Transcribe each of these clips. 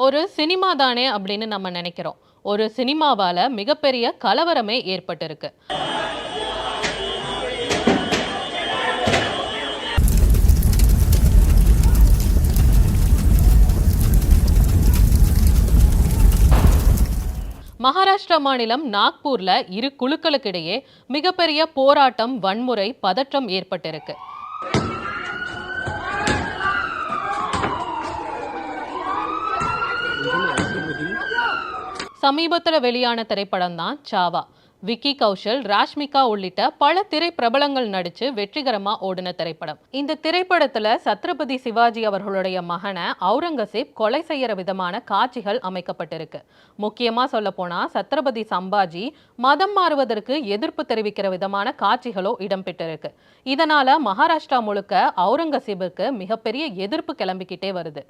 ஒரு சினிமா தானே அப்படின்னு நம்ம நினைக்கிறோம். ஒரு சினிமாவால மிகப்பெரிய கலவரமே ஏற்பட்டிருக்கு. மகாராஷ்டிரா மாநிலம் நாக்பூர்ல இரு குழுக்களுக்கிடையே மிகப்பெரிய போராட்டம், வன்முறை, பதற்றம் ஏற்பட்டிருக்கு. சமீபத்தில் வெளியான திரைப்படம் தான் சாவா. விக்கி கௌஷல், ராஷ்மிகா உள்ளிட்ட பல திரைப்பிரபலங்கள் நடிச்சு வெற்றிகரமா ஓடின திரைப்படம். இந்த திரைப்படத்துல சத்ரபதி சிவாஜி அவர்களுடைய மகனை அவுரங்கசீப் கொலை செய்யற விதமான காட்சிகள் அமைக்கப்பட்டிருக்கு. முக்கியமா சொல்ல போனா சத்ரபதி சம்பாஜி மதம் மாறுவதற்கு எதிர்ப்பு தெரிவிக்கிற விதமான காட்சிகளோ இடம்பெற்றிருக்கு. இதனால மகாராஷ்டிரா முழுக்க அவுரங்கசீபுக்கு மிகப்பெரிய எதிர்ப்பு கிளம்பிக்கிட்டே வருது.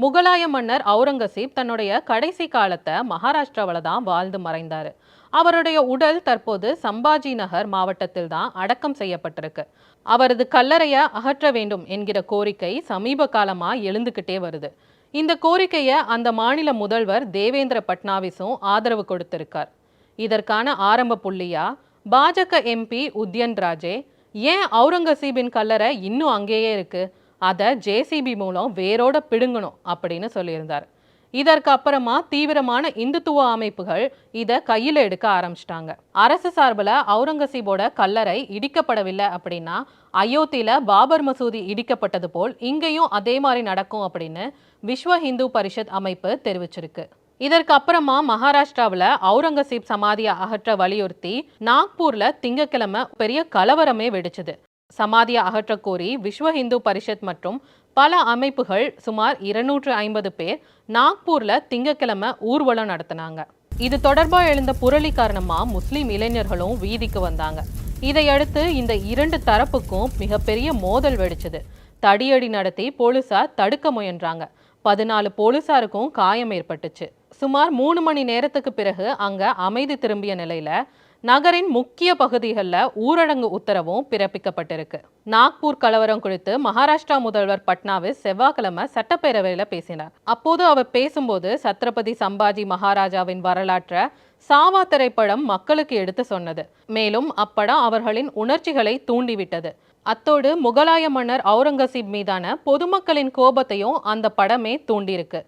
முகலாய மன்னர் அவுரங்கசீப் தன்னுடைய கடைசி காலத்தை மகாராஷ்டிராவில் தான் வாழ்ந்து மறைந்தார். அவருடைய உடல் தற்போது சம்பாஜி நகர் மாவட்டத்தில் தான் அடக்கம் செய்யப்பட்டிருக்கு. அவரது கல்லறையை அகற்ற வேண்டும் என்கிற கோரிக்கை சமீப காலமாக எழுந்துக்கிட்டே வருது. இந்த கோரிக்கையை அந்த மாநில முதல்வர் தேவேந்திர பட்னாவிஸும் ஆதரவு கொடுத்திருக்கார். இதற்கான ஆரம்ப புள்ளியா பாஜக எம்பி உத்யன் ராஜே, ஏன் அவுரங்கசீபின் கல்லறை இன்னும் அங்கேயே இருக்கு, அதை ஜேசிபி மூலம் வேரோட பிடுங்கணும் அப்படின்னு சொல்லியிருந்தார். இதற்கு அப்புறமா தீவிரமான இந்துத்துவ அமைப்புகள் இதை கையில் எடுக்க ஆரம்பிச்சிட்டாங்க. அரசு சார்பில் அவுரங்கசீபோட கல்லறை இடிக்கப்படவில்லை அப்படின்னா அயோத்தியில பாபர் மசூதி இடிக்கப்பட்டது போல் இங்கேயும் அதே மாதிரி நடக்கும் அப்படின்னு விஸ்வ ஹிந்து பரிஷத் அமைப்பு தெரிவிச்சிருக்கு. இதற்கு அப்புறமா மகாராஷ்டிராவில் அவுரங்கசீப் சமாதியை அகற்ற வலியுறுத்தி நாக்பூர்ல திங்கட்கிழமை பெரிய கலவரமே வெடிச்சது. சமாதியை அகற்ற கோரி விஸ்வ ஹிந்து பரிஷத் மற்றும் பல அமைப்புகள் சுமார் 250 பேர் நாக்பூர்ல திங்கட்கிழமை ஊர்வலம் நடத்தினாங்க. இது தொடர்பாக எழுந்த புரளி காரணமா முஸ்லிம் இளைஞர்களும் வீதிக்கு வந்தாங்க. இதையடுத்து இந்த இரண்டு தரப்புக்கும் மிகப்பெரிய மோதல் வெடிச்சது. தடியடி நடத்தி போலீசார் தடுக்க முயன்றாங்க. 14 போலீசாருக்கும் காயம் ஏற்பட்டுச்சு. சுமார் 3 மணி நேரத்துக்கு பிறகு அங்க அமைதி திரும்பிய நிலையில நகரின் முக்கிய பகுதிகளில் ஊரடங்கு உத்தரவும் பிறப்பிக்கப்பட்டிருக்கு. நாக்பூர் கலவரம் குறித்து மகாராஷ்டிரா முதல்வர் பட்னாவிஸ் செவ்வாய்க்கிழமை சட்டப்பேரவையில் பேசினார். அப்போது அவர் பேசும்போது சத்ரபதி சம்பாஜி மகாராஜாவின் வரலாற்றை சாவா திரைப்படம் மக்களுக்கு எடுத்து சொன்னது. மேலும் அப்படம் அவர்களின் உணர்ச்சிகளை தூண்டிவிட்டது. அத்தோடு முகலாய மன்னர் அவுரங்கசீப் மீதான பொதுமக்களின் கோபத்தையும் அந்த படமே தூண்டியிருக்கு.